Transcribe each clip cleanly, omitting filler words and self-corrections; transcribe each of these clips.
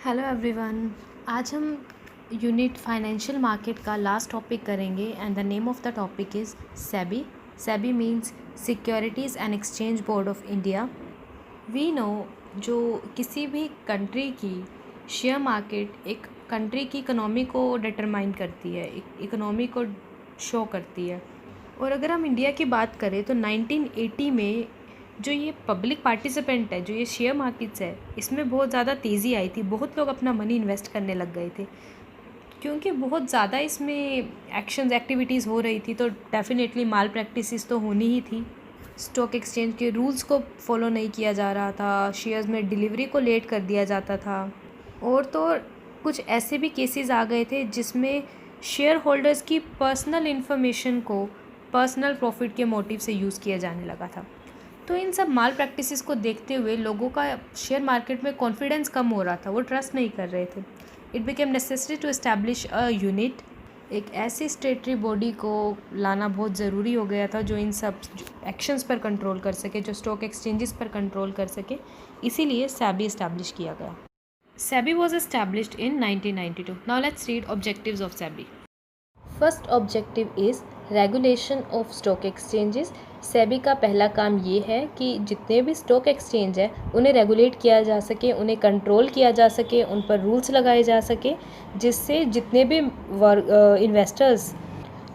Hello everyone. आज हम unit financial market का लास्ट टॉपिक करेंगे and the name of the topic is SEBI. SEBI means securities and exchange board of India. We know जो किसी भी country की शेयर मार्केट एक कंट्री की इकोनॉमी को डिटरमाइन करती है, इकोनॉमी को शो करती है। और अगर हम इंडिया की बात करें तो 1980 में जो ये पब्लिक पार्टिसिपेंट है, जो ये शेयर मार्केट्स है, इसमें बहुत ज़्यादा तेज़ी आई थी। बहुत लोग अपना मनी इन्वेस्ट करने लग गए थे क्योंकि बहुत ज़्यादा इसमें एक्शंस एक्टिविटीज़ हो रही थी। तो डेफिनेटली माल प्रैक्टिसेस तो होनी ही थी। स्टॉक एक्सचेंज के रूल्स को फॉलो नहीं किया जा रहा था, शेयर्स में डिलीवरी को लेट कर दिया जाता था। और तो कुछ ऐसे भी केसेस आ गए थे जिसमें शेयर होल्डर्स की पर्सनल इन्फॉर्मेशन को पर्सनल प्रॉफिट के मोटिव से यूज़ किया जाने लगा था। तो इन सब माल प्रैक्टिसेस को देखते हुए लोगों का शेयर मार्केट में कॉन्फिडेंस कम हो रहा था, वो ट्रस्ट नहीं कर रहे थे। It became necessary to establish a unit. एक ऐसी स्टेटरी बॉडी को लाना बहुत ज़रूरी हो गया था जो इन सब एक्शंस पर कंट्रोल कर सके, जो स्टॉक एक्सचेंजेस पर कंट्रोल कर सके। इसीलिए सेबी इस्टेब्लिश किया गया। SEBI was established in 1992। Now let's read objectives of SEBI. First objective is regulation of stock exchanges. SEBI का पहला काम ये है कि जितने भी स्टॉक एक्सचेंज है उन्हें रेगुलेट किया जा सके, उन्हें कंट्रोल किया जा सके, उन पर रूल्स लगाए जा सके, जिससे जितने भी इन्वेस्टर्स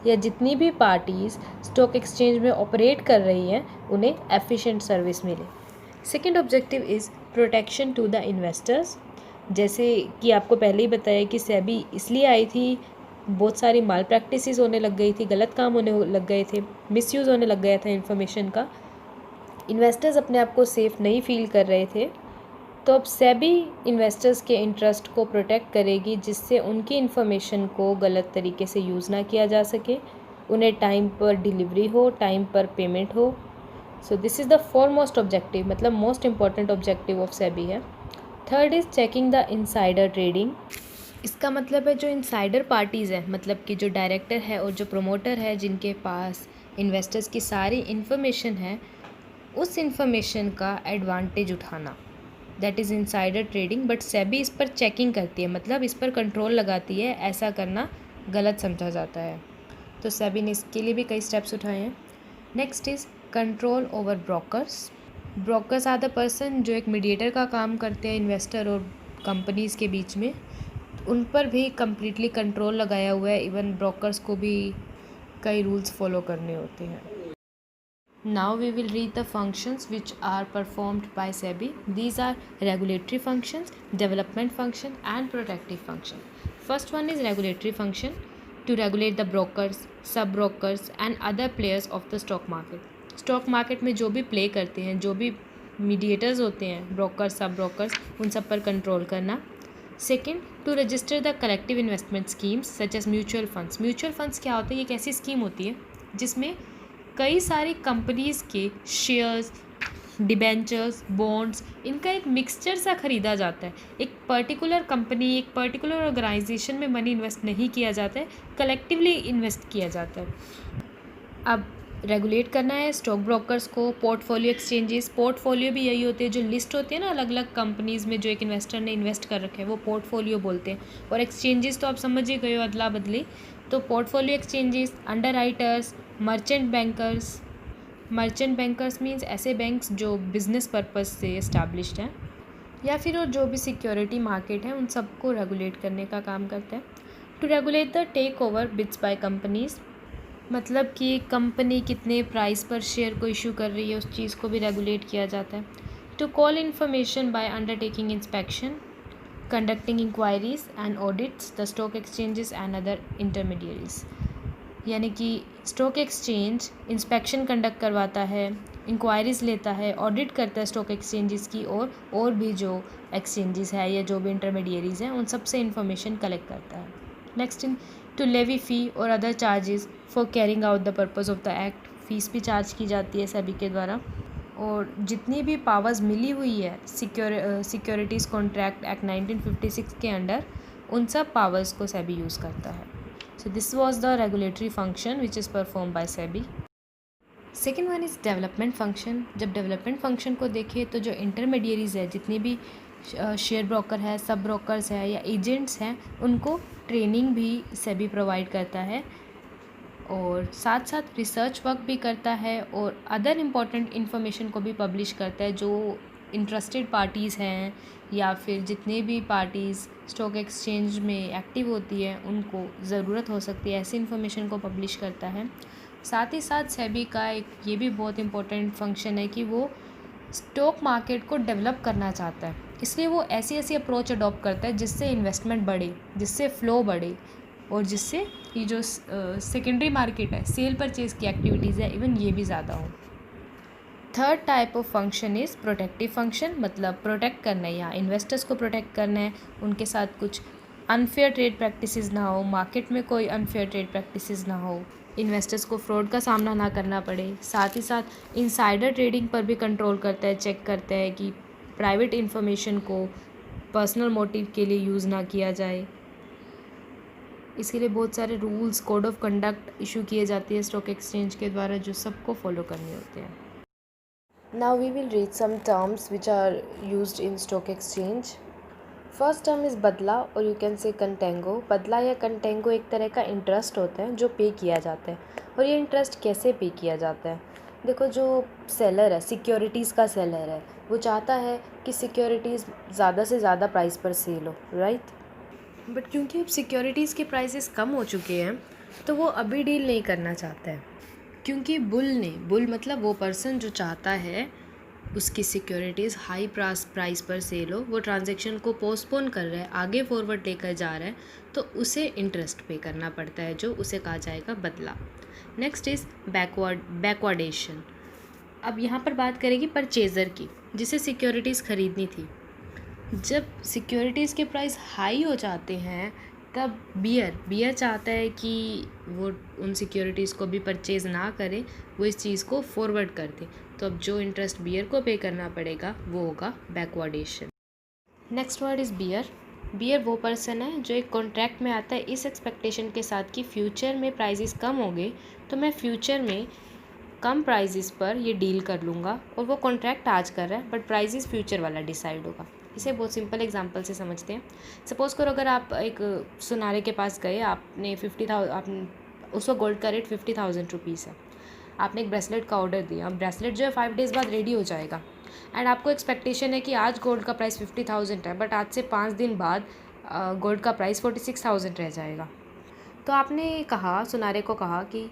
या जितनी भी पार्टीज़ स्टॉक एक्सचेंज में ऑपरेट कर रही हैं उन्हें एफिशिएंट सर्विस मिले। Second objective is protection to the investors. जैसे कि आपको पहले ही बताया कि सेबी इसलिए आई थी, बहुत सारी माल प्रैक्टिसेस होने लग गई थी, गलत काम होने लग गए थे, मिसयूज़ होने लग गया था इन्फॉर्मेशन का, इन्वेस्टर्स अपने आप को सेफ़ नहीं फील कर रहे थे। तो अब सेबी इन्वेस्टर्स के इंटरेस्ट को प्रोटेक्ट करेगी, जिससे उनकी इन्फॉर्मेशन को गलत तरीके से यूज़ ना किया जा सके, उन्हें टाइम पर डिलीवरी हो, टाइम पर पेमेंट हो। So this is the foremost objective, मतलब most important objective of SEBI है। Third is checking the insider trading. इसका मतलब है जो इनसाइडर पार्टीज़ हैं, मतलब कि जो डायरेक्टर है और जो प्रमोटर है, जिनके पास इन्वेस्टर्स की सारी इन्फॉर्मेशन है, उस इन्फॉर्मेशन का एडवांटेज उठाना, that is insider trading. But SEBI इस पर चेकिंग करती है, मतलब इस पर कंट्रोल लगाती है। ऐसा करना गलत समझा जाता है। तो सेबी ने इसके लिए भी कई स्टेप्स उठाए हैं। Next is control over brokers. Brokers are the person जो एक मीडिएटर का काम करते हैं इन्वेस्टर और कंपनीज़ के बीच में। उन पर भी कम्प्लीटली कंट्रोल लगाया हुआ है। इवन ब्रोकर्स को भी कई रूल्स फॉलो करने होते हैं। Now we will read the functions which are performed by SEBI. These are regulatory functions, development function and protective function. First one is regulatory function, to regulate the brokers, sub brokers and other players of the stock market. Stock market में जो भी play करते हैं, जो भी mediators होते हैं, brokers, sub brokers, उन सब पर कंट्रोल करना। Second, to register the collective investment schemes such as mutual funds. Mutual funds क्या होते हैं? एक ऐसी स्कीम होती है जिसमें कई सारी कंपनीज़ के शेयर्स, डिबेंचर्स, बॉन्ड्स, इनका एक मिक्सचर सा ख़रीदा जाता है। एक पर्टिकुलर कंपनी, एक पर्टिकुलर ऑर्गेनाइजेशन में मनी इन्वेस्ट नहीं किया जाता है, कलेक्टिवली इन्वेस्ट किया जाता है। अब रेगुलेट करना है स्टॉक ब्रोकर्स को, पोर्टफोलियो एक्सचेंजेस। पोर्टफोलियो भी यही होते हैं, जो लिस्ट होती है ना अलग अलग कंपनीज़ में जो एक इन्वेस्टर ने इन्वेस्ट कर रखे हैं, वो पोर्टफोलियो बोलते हैं। और एक्सचेंजेस तो आप समझ ही गए हो, अदला बदली। तो portfolio exchanges, under writers, merchant bankers. Merchant bankers means ऐसे बैंक्स जो बिजनेस पर्पज़ से इस्टेब्लिश्ड हैं, या फिर और जो भी सिक्योरिटी मार्केट है, उन सबको रेगुलेट करने का काम करते हैं। To regulate the take over bids by companies, मतलब कि कंपनी कितने प्राइस पर शेयर को इशू कर रही है, उस चीज़ को भी रेगुलेट किया जाता है। To call information by undertaking inspection, conducting inquiries and audits the stock exchanges and other intermediaries. यानी कि स्टॉक एक्सचेंज इंस्पेक्शन कंडक्ट करवाता है, इंक्वायरीज लेता है, ऑडिट करता है स्टॉक एक्सचेंजेस की, और भी जो एक्सचेंजेस है या जो भी इंटरमीडियरीज हैं, उन सब से इंफॉर्मेशन कलेक्ट करता है। नेक्स्ट इन टू लेवी फ़ी और other charges for carrying out the purpose of the act. Fees भी चार्ज की जाती है सेबी के द्वारा। और जितनी भी पावर्स मिली हुई है सिक्योरिटीज़ कॉन्ट्रैक्ट एक्ट 1956 के अंडर, उन सब पावर्स को सेबी यूज़ करता है। So this was the regulatory function which is perform by SEBI. Second one is development function. जब डेवलपमेंट फंक्शन को देखें तो जो इंटरमीडियरीज़ है, जितनी भी शेयर ब्रोकर है, सब ब्रोकर्स है या एजेंट्स हैं, उनको ट्रेनिंग भी सेबी प्रोवाइड करता है और साथ साथ रिसर्च वर्क भी करता है और अदर इम्पॉर्टेंट इन्फॉर्मेशन को भी पब्लिश करता है। जो इंटरेस्टेड पार्टीज़ हैं या फिर जितने भी पार्टीज़ स्टॉक एक्सचेंज में एक्टिव होती है उनको ज़रूरत हो सकती है ऐसी इन्फॉर्मेशन को पब्लिश करता है। साथ ही साथ सेबी का एक ये भी बहुत इम्पोर्टेंट फंक्शन है कि वो स्टॉक मार्केट को डेवलप करना चाहता है, इसलिए वो ऐसी ऐसी अप्रोच अडॉप्ट करता है जिससे इन्वेस्टमेंट बढ़े, जिससे फ़्लो बढ़े और जिससे ये जो सेकेंडरी मार्केट है, सेल परचेज़ की एक्टिविटीज़ है, इवन ये भी ज़्यादा हो। Third type of function is protective function, मतलब प्रोटेक्ट करना है, यहाँ इन्वेस्टर्स को प्रोटेक्ट करना है, उनके साथ कुछ अनफेयर ट्रेड प्रैक्टिसेस ना हो, मार्केट में कोई अनफेयर ट्रेड प्रैक्टिसेस ना हो, इन्वेस्टर्स को फ्रॉड का सामना ना करना पड़े। साथ ही साथ इनसाइडर ट्रेडिंग पर भी कंट्रोल करता है, चेक करता है कि प्राइवेट इन्फॉर्मेशन को पर्सनल मोटिव के लिए यूज़ ना किया जाए। इसके लिए बहुत सारे rules, code of conduct issue किए जाते हैं स्टॉक एक्सचेंज के द्वारा, जो सबको फॉलो करने होते हैं। Now we will read some terms which are used in stock exchange. First term is बदला और you can say contango. बदला या contango एक तरह का इंटरेस्ट होता है जो पे किया जाता है। और ये इंटरेस्ट कैसे पे किया जाता है? देखो, जो सेलर है, सिक्योरिटीज़ का सेलर है, वो चाहता है कि सिक्योरिटीज़ ज़्यादा से ज़्यादा प्राइस पर सेल हो, राइट? बट क्योंकि अब सिक्योरिटीज़ के प्राइसेस कम हो चुके हैं तो वो अभी डील नहीं करना चाहता है, क्योंकि बुल मतलब वो पर्सन जो चाहता है उसकी सिक्योरिटीज़ हाई प्राइस पर सेल हो, वो ट्रांजैक्शन को पोस्टपोन कर रहा है, आगे फॉरवर्ड लेकर जा रहा है, तो उसे इंटरेस्ट पे करना पड़ता है, जो उसे कहा जाएगा बदला। Next is backwardation. अब यहाँ पर बात करेगी परचेज़र की, जिसे सिक्योरिटीज़ ख़रीदनी थी। जब सिक्योरिटीज़ के प्राइस हाई हो जाते हैं तब बियर चाहता है कि वो उन सिक्योरिटीज़ को भी परचेज़ ना करे, वो इस चीज़ को फॉरवर्ड कर दे, तो अब जो इंटरेस्ट बियर को पे करना पड़ेगा वो होगा backwardation. Next word is bear वो पर्सन है जो एक कॉन्ट्रैक्ट में आता है इस एक्सपेक्टेशन के साथ कि फ्यूचर में प्राइसेस कम होंगे तो मैं फ्यूचर में कम प्राइसेस पर ये डील कर लूँगा, और वो कॉन्ट्रैक्ट आज कर रहा है बट प्राइसेस फ्यूचर वाला डिसाइड होगा। इसे बहुत सिंपल एग्जांपल से समझते हैं। सपोज़ करो अगर आप एक सुनारे के पास गए, आपने 50,000, आप उस वक्त गोल्ड का रेट 50,000 रुपीज़ है, आपने एक ब्रेसलेट का ऑर्डर दिया, ब्रेसलेट जो है 5 डेज़ बाद रेडी हो जाएगा, एंड आपको एक्सपेक्टेशन है कि आज गोल्ड का प्राइस 50,000 है बट आज से 5 दिन बाद गोल्ड का प्राइस 46,000 रह जाएगा। तो आपने कहा, सुनारे को कहा कि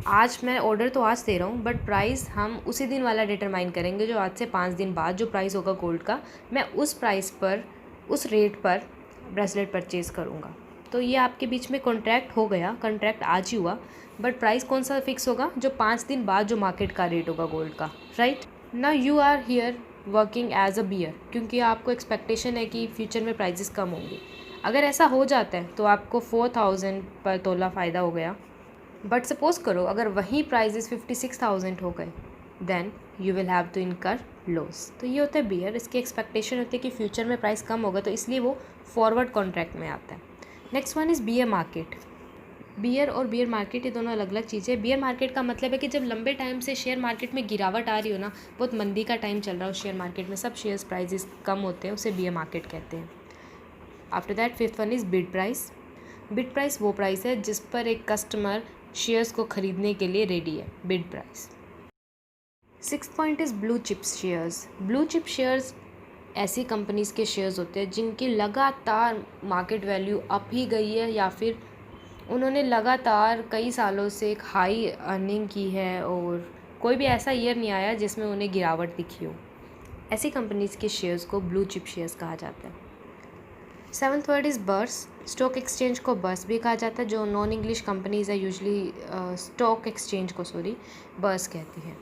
आज मैं ऑर्डर तो आज दे रहा हूँ बट प्राइस हम उसी दिन वाला डिटरमाइन करेंगे, जो आज से 5 दिन बाद जो प्राइस होगा गोल्ड का, मैं उस प्राइस पर, उस रेट पर ब्रेसलेट परचेज़ करूँगा। तो ये आपके बीच में कॉन्ट्रैक्ट हो गया, कॉन्ट्रैक्ट आज ही हुआ, बट प्राइस कौन सा फिक्स होगा? जो 5 दिन बाद जो मार्केट का रेट होगा गोल्ड का, right? Now you are here working as a bear, क्योंकि आपको एक्सपेक्टेशन है कि फ्यूचर में प्राइजेस कम होंगे। अगर ऐसा हो जाता है तो आपको 4,000 पर तोला फ़ायदा हो गया, बट सपोज़ करो अगर वही प्राइजेस 56,000 हो गए, then you will have to incur loss. तो ये होता है बियर, इसकी एक्सपेक्टेशन होती है कि फ्यूचर में प्राइस कम होगा, तो इसलिए वो फॉरवर्ड कॉन्ट्रैक्ट में आता है। Next one is bear market. Bear और बियर मार्केट ये दोनों अलग अलग चीज़ें। बियर मार्केट का मतलब है कि जब लंबे टाइम से शेयर मार्केट में गिरावट आ रही हो ना, बहुत मंदी का टाइम चल रहा हो शेयर मार्केट में, सब शेयर्स प्राइजेस कम होते हैं, उसे बियर मार्केट कहते हैं। After that fifth one is bid price. Bid price वो प्राइस है जिस पर एक कस्टमर शेयर्स को ख़रीदने के लिए रेडी है, bid price. Sixth point is blue chip shares. Blue chip shares ऐसी कंपनीज़ के शेयर्स होते हैं जिनकी लगातार मार्केट वैल्यू अप ही गई है, या फिर उन्होंने लगातार कई सालों से एक हाई अर्निंग की है और कोई भी ऐसा ईयर नहीं आया जिसमें उन्हें गिरावट दिखी हो। ऐसी कंपनीज़ के शेयर्स को ब्लू चिप शेयर्स कहा जाता है। Seventh word is bourse. Stock exchange को बर्स भी कहा जाता है। जो नॉन इंग्लिश कंपनीज़ है यूजली स्टॉक एक्सचेंज को बर्स कहती है।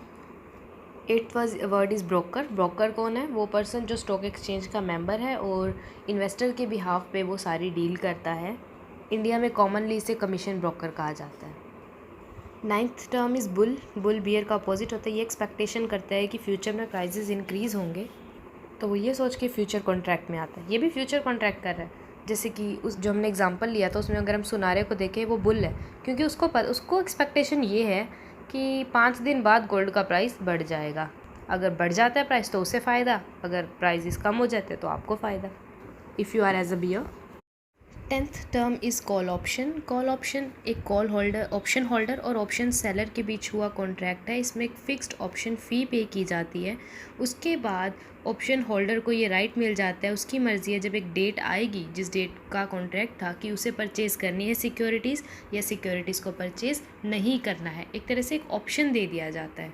Eighth word is broker. Broker कौन है? वो पर्सन जो स्टॉक एक्सचेंज का मेंबर है और इन्वेस्टर के बिहाफ पे वो सारी डील करता है। इंडिया में कॉमनली इसे कमीशन ब्रोकर कहा जाता है। Ninth term is bull. Bull bear का अपोजिट होता है। ये एक्सपेक्टेशन करता है कि फ्यूचर में प्राइजेस इंक्रीज़ होंगे, तो वो ये सोच के फ्यूचर कॉन्ट्रैक्ट में आता है। ये भी फ्यूचर कॉन्ट्रैक्ट कर रहा है। जैसे कि उस जो हमने एग्जांपल लिया था उसमें अगर हम सुनारे को देखें, वो बुल है क्योंकि उसको एक्सपेक्टेशन ये है कि 5 दिन बाद गोल्ड का प्राइस बढ़ जाएगा। अगर बढ़ जाता है प्राइस तो उसे फ़ायदा, अगर प्राइजेस कम हो जाते हैं तो आपको फ़ायदा if you are as a bear. 10th term is call option. Call option एक कॉल होल्डर, ऑप्शन होल्डर और ऑप्शन सेलर के बीच हुआ कॉन्ट्रैक्ट है। इसमें एक फ़िक्स्ड ऑप्शन फ़ी पे की जाती है। उसके बाद ऑप्शन होल्डर को ये राइट मिल जाता है, उसकी मर्ज़ी है जब एक डेट आएगी जिस डेट का कॉन्ट्रैक्ट था कि उसे परचेज़ करनी है सिक्योरिटीज़ या सिक्योरिटीज़ को परचेज़ नहीं करना है। एक तरह से एक ऑप्शन दे दिया जाता है।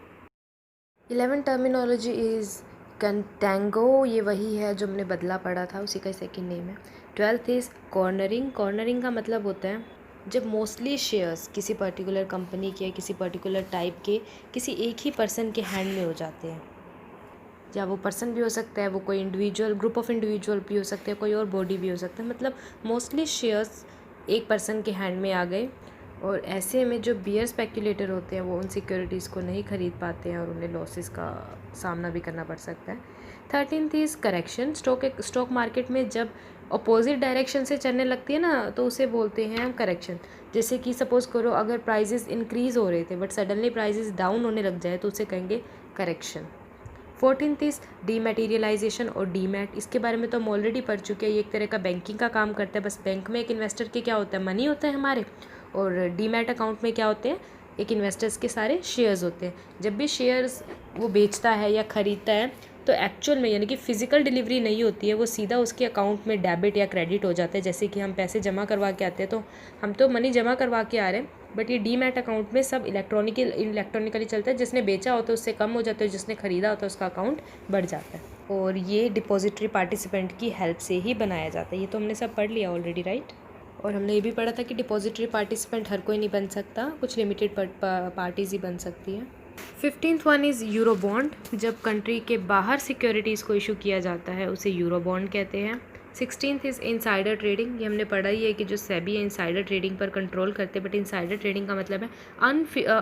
11 टर्मिनोलॉजी इज़ कंटेंगो, ये वही है जो हमने बदला पढ़ा था, उसी का सेकंड नेम है। 12th is cornering. कॉर्नरिंग का मतलब होता है जब मोस्टली शेयर्स किसी पर्टिकुलर कंपनी के, किसी पर्टिकुलर टाइप के, किसी एक ही पर्सन के हैंड में हो जाते हैं। या वो पर्सन भी हो सकता है, वो कोई इंडिविजुअल, ग्रुप ऑफ इंडिविजुअल भी हो सकते हैं, कोई और बॉडी भी हो सकता है। मतलब मोस्टली शेयर्स एक पर्सन के हैंड में आ गए और ऐसे में जो बियर स्पेक्यूलेटर होते हैं वो उन सिक्योरिटीज़ को नहीं ख़रीद पाते हैं और उन्हें लॉसेस का सामना भी करना पड़ सकता है। 13th is correction. Stock market में जब अपोजिट डायरेक्शन से चलने लगती है ना तो उसे बोलते हैं हम करेक्शन। जैसे कि सपोज़ करो अगर प्राइजेस इंक्रीज़ हो रहे थे बट सडनली प्राइजेस डाउन होने लग जाए तो उसे कहेंगे करेक्शन। 14th इज़ डीमैटीरियलाइजेशन और डीमैट। इसके बारे में तो हम ऑलरेडी पढ़ चुके हैं। ये एक तरह का बैंकिंग का काम करता है। बस बैंक में एक इन्वेस्टर के क्या होता है, मनी होता है हमारे, और डीमैट अकाउंट में क्या होते हैं, एक इन्वेस्टर्स के सारे शेयर्स होते हैं। जब भी शेयर्स वो बेचता है या ख़रीदता है तो एक्चुअल में यानी कि फ़िज़िकल डिलीवरी नहीं होती है, वो सीधा उसके अकाउंट में डेबिट या क्रेडिट हो जाता है। जैसे कि हम पैसे जमा करवा के आते हैं तो हम तो मनी जमा करवा के आ रहे हैं, बट ये डीमैट अकाउंट में सब इलेक्ट्रॉनिकली चलता है। जिसने बेचा होता है उससे कम हो जाता है, जिसने ख़रीदा होता है उसका अकाउंट बढ़ जाता है। और ये डिपॉजिटरी पार्टिसिपेंट की हेल्प से ही बनाया जाता है। ये तो हमने सब पढ़ लिया ऑलरेडी, राइट। और हमने ये भी पढ़ा था कि डिपॉजिटरी पार्टिसिपेंट हर कोई नहीं बन सकता, कुछ लिमिटेड पार्टीज़ ही बन सकती हैं। 15th one is euro bond. जब कंट्री के बाहर सिक्योरिटीज़ को इशू किया जाता है उसे यूरो बॉन्ड कहते हैं। 16th is insider trading. ये हमने पढ़ा ही है कि जो सेबी है इनसाइडर ट्रेडिंग पर कंट्रोल करते हैं, बट इनसाइडर ट्रेडिंग का मतलब है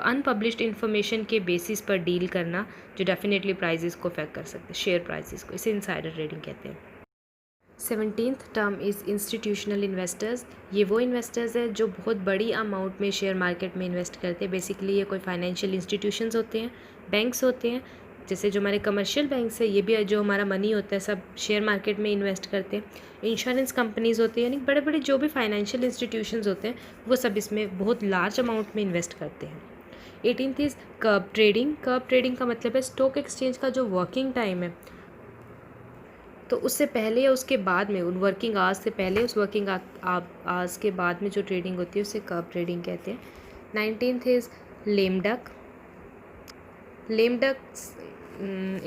अनपब्लिश्ड इन्फॉर्मेशन के बेसिस पर डील करना जो डेफिनेटली प्राइजेस को अफेक्ट कर सकते हैं, शेयर प्राइजेस को। इसे इनसाइडर ट्रेडिंग कहते हैं। 17th term is institutional investors. ये वो इन्वेस्टर्स है जो बहुत बड़ी अमाउंट में शेयर मार्केट में इन्वेस्ट करते हैं। बेसिकली ये कोई फाइनेंशियल इंस्टीट्यूशंस होते हैं, बैंक्स होते हैं, जैसे जो हमारे कमर्शियल बैंक्स है, ये भी जो हमारा मनी होता है सब शेयर मार्केट में इन्वेस्ट करते हैं। इंश्योरेंस कंपनीज़ होती है, यानी बड़े बड़े जो भी फाइनेंशियल इंस्टीट्यूशंस होते हैं वो सब इसमें बहुत लार्ज अमाउंट में इन्वेस्ट करते हैं। 18th is curb trading. Curb trading का मतलब है स्टॉक एक्सचेंज का जो वर्किंग टाइम है तो उससे पहले या उसके बाद में, उन वर्किंग आवर्स से पहले, उस वर्किंग आवर्स के बाद में जो ट्रेडिंग होती है उसे कर्ब ट्रेडिंग कहते हैं। 19th is lame duck. Lame duck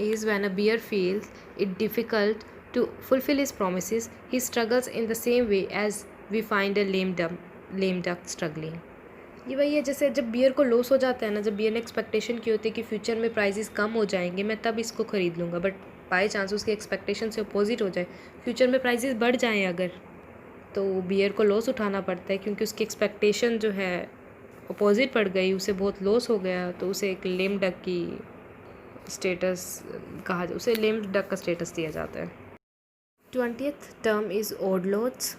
is when a bear feels it difficult to fulfill his promises. He struggles in the same way as we find a lame duck struggling. ये वही है जैसे जब beer को loss हो जाता है ना, जब बियर ने एक्सपेक्टेशन की होती है कि फ्यूचर में प्राइजेस कम हो जाएंगे, मैं तब इसको ख़रीद लूँगा, बट बाई चांस उसकी एक्सपेक्टेशन से अपोजिट हो जाए, फ्यूचर में प्राइजेस बढ़ जाएँ अगर, तो बियर को लॉस उठाना पड़ता है क्योंकि उसकी एक्सपेक्टेशन जो है अपोजिट पड़ गई, उसे बहुत लॉस हो गया, तो उसे एक लेम डक की स्टेटस कहा, उसे लेम डक का स्टेटस दिया जाता है। 20th term is odd lots.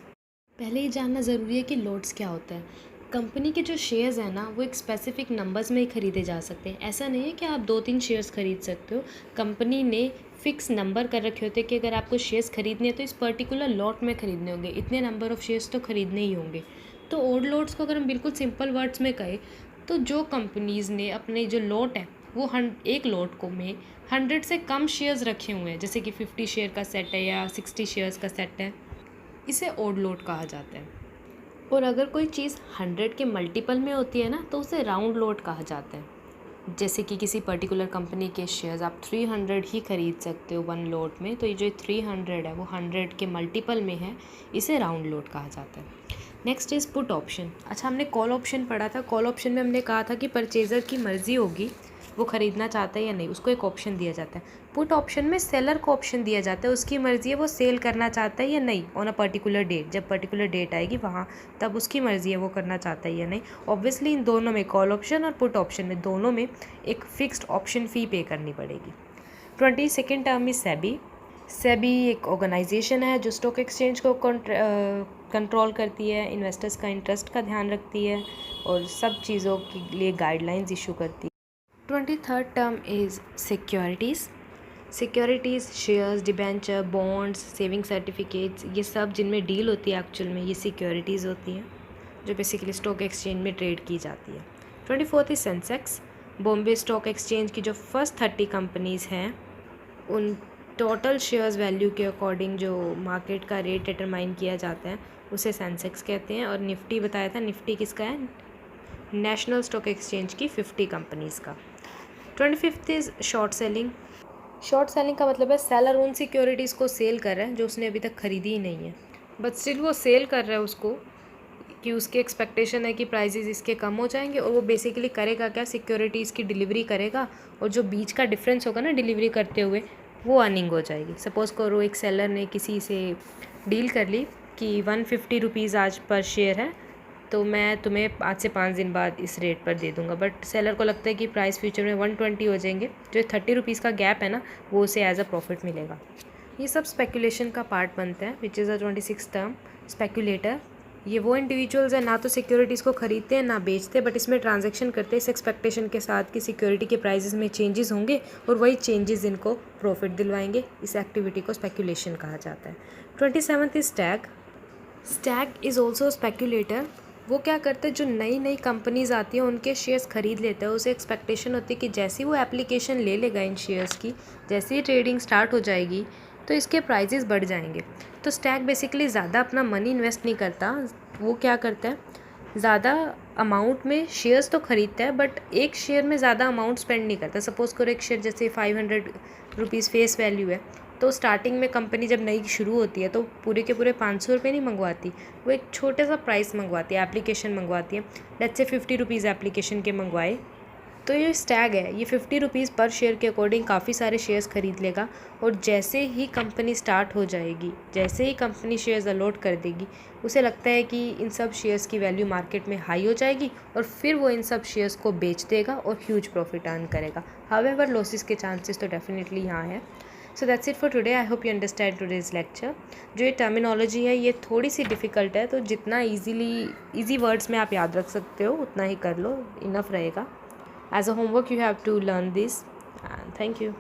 पहले ये जानना ज़रूरी है कि लॉट्स क्या होता है। कंपनी के जो शेयर्स हैं ना वो एक स्पेसिफिक नंबर्स में ही ख़रीदे जा सकते हैं। ऐसा नहीं है कि आप 2-3 शेयर्स ख़रीद सकते हो। कंपनी ने फ़िक्स नंबर कर रखे होते हैं कि अगर आपको शेयर्स ख़रीदने हैं तो इस पर्टिकुलर लॉट में ख़रीदने होंगे, इतने नंबर ऑफ़ शेयर्स तो ख़रीदने ही होंगे। तो ऑड लॉट्स को अगर हम बिल्कुल सिंपल वर्ड्स में कहें तो जो कंपनीज़ ने अपने जो लॉट है वो एक लॉट को में 100 से कम शेयर्स रखे हुए हैं, जैसे कि 50 शेयर का सेट है या 60 शेयर्स का सेट है, इसे ऑड लॉट कहा जाता है। और अगर कोई चीज़ 100 के मल्टीपल में होती है ना तो उसे राउंड लॉट कहा जाता है। जैसे कि किसी पर्टिकुलर कंपनी के शेयर्स आप 300 ही खरीद सकते हो 1 लॉट में, तो ये जो 300 है वो 100 के मल्टीपल में है, इसे राउंड लॉट कहा जाता है। Next is put option. अच्छा, हमने कॉल ऑप्शन पढ़ा था। कॉल ऑप्शन में हमने कहा था कि परचेज़र की मर्ज़ी होगी वो ख़रीदना चाहता है या नहीं, उसको एक ऑप्शन दिया जाता है। पुट ऑप्शन में सेलर को ऑप्शन दिया जाता है, उसकी मर्ज़ी है वो सेल करना चाहता है या नहीं ऑन अ पर्टिकुलर डेट। जब पर्टिकुलर डेट आएगी वहाँ तब उसकी मर्ज़ी है वो करना चाहता है या नहीं। ऑब्वियसली इन दोनों में, कॉल ऑप्शन और पुट ऑप्शन में, दोनों में एक फ़िक्स्ड ऑप्शन फ़ी पे करनी पड़ेगी। 22nd term is SEBI. SEBI एक ऑर्गेनाइजेशन है जो स्टॉक एक्सचेंज को कंट्रोल करती है, इन्वेस्टर्स का इंटरेस्ट का ध्यान रखती है और सब चीज़ों के लिए गाइडलाइंस इशू करती है। 23rd term is securities. Securities, shares, debenture, bonds, saving certificates, ये सब जिनमें डील होती है एक्चुअल में ये सिक्योरिटीज़ होती हैं जो बेसिकली स्टॉक एक्सचेंज में ट्रेड की जाती है। 24th is Sensex. Bombay stock exchange की जो फर्स्ट 30 कंपनीज़ हैं उन टोटल शेयर्स वैल्यू के अकॉर्डिंग जो मार्केट का रेट डिटरमाइन किया जाता है उसे सेंसेक्स कहते हैं। और निफ्टी बताया था, निफ्टी किसका है? नेशनल स्टॉक एक्सचेंज की 50 कंपनीज़ का। 25th is short selling. Short selling का मतलब है सेलर उन सिक्योरिटीज़ को सेल कर रहा है जो उसने अभी तक खरीदी ही नहीं है, बट स्टिल वो सेल कर रहा है उसको कि उसकी एक्सपेक्टेशन है कि प्राइजेस इसके कम हो जाएंगे, और वो बेसिकली करेगा क्या, सिक्योरिटीज़ की डिलीवरी करेगा और जो बीच का डिफरेंस होगा ना डिलीवरी करते हुए वो अर्निंग हो जाएगी। सपोज़ करो एक सेलर ने किसी से डील कर ली कि 150 रुपीज़ आज पर शेयर है, तो मैं तुम्हें आज से 5 दिन बाद इस रेट पर दे दूंगा, बट सेलर को लगता है कि प्राइस फ्यूचर में 120 हो जाएंगे, जो 30 रुपीज़ का गैप है ना वो उसे एज अ प्रॉफिट मिलेगा। ये सब स्पेकुलेशन का पार्ट बनता है, which is a 26th term speculator. ये वो इंडिविजुअल्स हैं ना तो सिक्योरिटीज़ को खरीदते हैं ना बेचते, बट इसमें ट्रांजैक्शन करते हैं इस एक्सपेक्टेशन के साथ कि सिक्योरिटी के प्राइजेस में चेंजेस होंगे और वही चेंजेस इनको प्रॉफिट दिलवाएंगे। इस एक्टिविटी को स्पेकुलेशन कहा जाता है। 27th is Stag. Stag is also speculator. वो क्या करते हैं, जो नई नई कंपनीज़ आती हैं उनके शेयर्स खरीद लेते हैं। उसे एक्सपेक्टेशन होती है कि जैसे ही वो एप्लीकेशन ले लेगा इन शेयर्स की, जैसे ही ट्रेडिंग स्टार्ट हो जाएगी तो इसके प्राइजेस बढ़ जाएंगे। तो स्टैक बेसिकली ज़्यादा अपना मनी इन्वेस्ट नहीं करता। वो क्या करता है, ज़्यादा अमाउंट में शेयर्स तो खरीदता है बट एक शेयर में ज़्यादा अमाउंट स्पेंड नहीं करता। सपोज़ करो एक शेयर जैसे 500 रुपीज़ फेस वैल्यू है, तो स्टार्टिंग में कंपनी जब नई शुरू होती है तो पूरे के पूरे 500 रुपये नहीं मंगवाती, वो एक छोटा सा प्राइस मंगवाती है, एप्लीकेशन मंगवाती है। लेट्स से 50 रुपीज़ एप्लीकेशन के मंगवाए, तो ये स्टैग है, ये 50 रुपीज़ पर शेयर के अकॉर्डिंग काफ़ी सारे शेयर्स खरीद लेगा। और जैसे ही कंपनी स्टार्ट हो जाएगी, जैसे ही कंपनी शेयर्स अलॉट कर देगी, उसे लगता है कि इन सब शेयर्स की वैल्यू मार्केट में हाई हो जाएगी और फिर वो इन सब शेयर्स को बेच देगा और ह्यूज प्रॉफिट अर्न करेगा। हावेवर लॉसेस के चांसेस तो डेफिनेटली यहाँ है। So that's it for today. I hope you understand today's lecture. जो ये टर्मिनोलॉजी है ये थोड़ी सी डिफ़िकल्ट है, तो जितना ईजी वर्ड्स में आप याद रख सकते हो उतना ही कर लो, इनफ रहेगा। As a homework you have to learn this, and thank you.